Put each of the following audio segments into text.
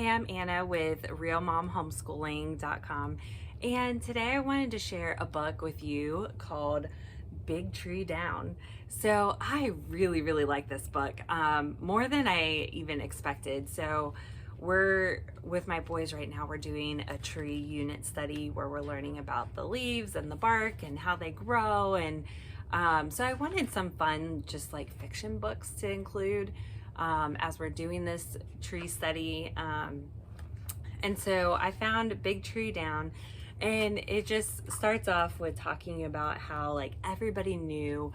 Hey, I'm Anna with RealMomHomeschooling.com, and today I wanted to share a book with you called Big Tree Down. So I really like this book, more than I even expected. So we're with my boys right now, we're doing a tree unit study where we're learning about the leaves and the bark and how they grow. And so I wanted some fun, just like fiction books to include as we're doing this tree study. And so I found Big Tree Down, and it just starts off with talking about how like everybody knew,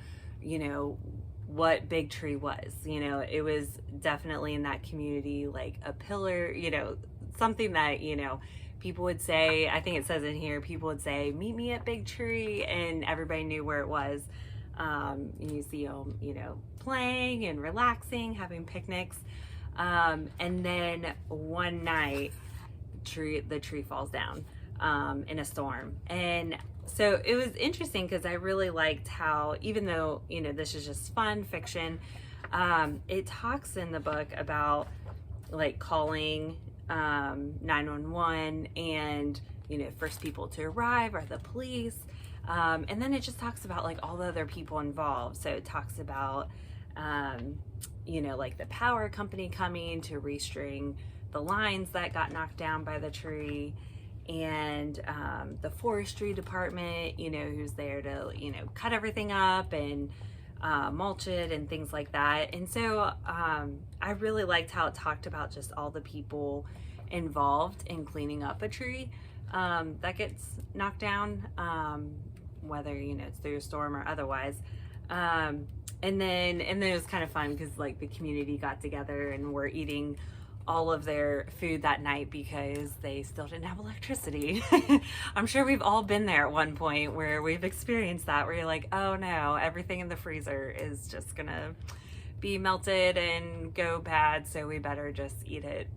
what Big Tree was. It was definitely in that community like a pillar, something that, people would say. I think it says in here, people would say, meet me at Big Tree, and everybody knew where it was. You see them, playing and relaxing, having picnics. And then one night, the tree falls down in a storm. And so it was interesting because I really liked how, even though, this is just fun fiction, it talks in the book about like calling 911 and, first people to arrive are the police. And then it just talks about like all the other people involved. So it talks about, like the power company coming to restring the lines that got knocked down by the tree, and the forestry department, who's there to, cut everything up and mulch it and things like that. And so I really liked how it talked about just all the people involved in cleaning up a tree that gets knocked down, whether it's through a storm or otherwise. And then it was kind of fun because like the community got together and were eating all of their food that night because they still didn't have electricity. I'm sure we've all been there at one point where we've experienced that, where you're like, oh no, everything in the freezer is just gonna be melted and go bad, so we better just eat it.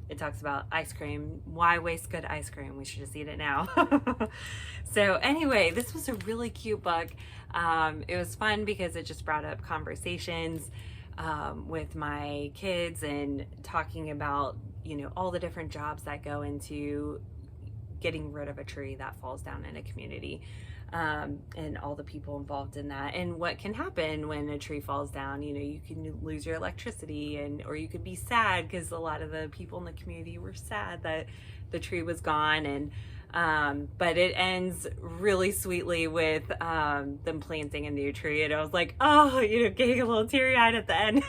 It talks about ice cream. Why waste good ice cream? We should just eat it now. So anyway, this was a really cute book. It was fun because it just brought up conversations with my kids and talking about, all the different jobs that go into getting rid of a tree that falls down in a community, and all the people involved in that, and what can happen when a tree falls down. You can lose your electricity, or you could be sad because a lot of the people in the community were sad that the tree was gone. And but it ends really sweetly with them planting a new tree, and I was like, oh, getting a little teary-eyed at the end.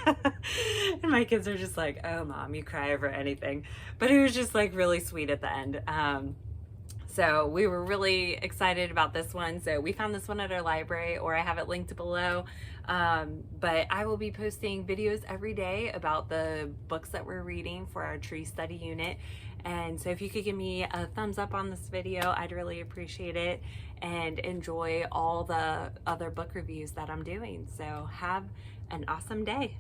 And my kids are just like, oh mom, you cry over anything. But it was just like really sweet at the end. So we were really excited about this one. So we found this one at our library, or I have it linked below. But I will be posting videos every day about the books that we're reading for our tree study unit. And so if you could give me a thumbs up on this video, I'd really appreciate it, and enjoy all the other book reviews that I'm doing. So have an awesome day.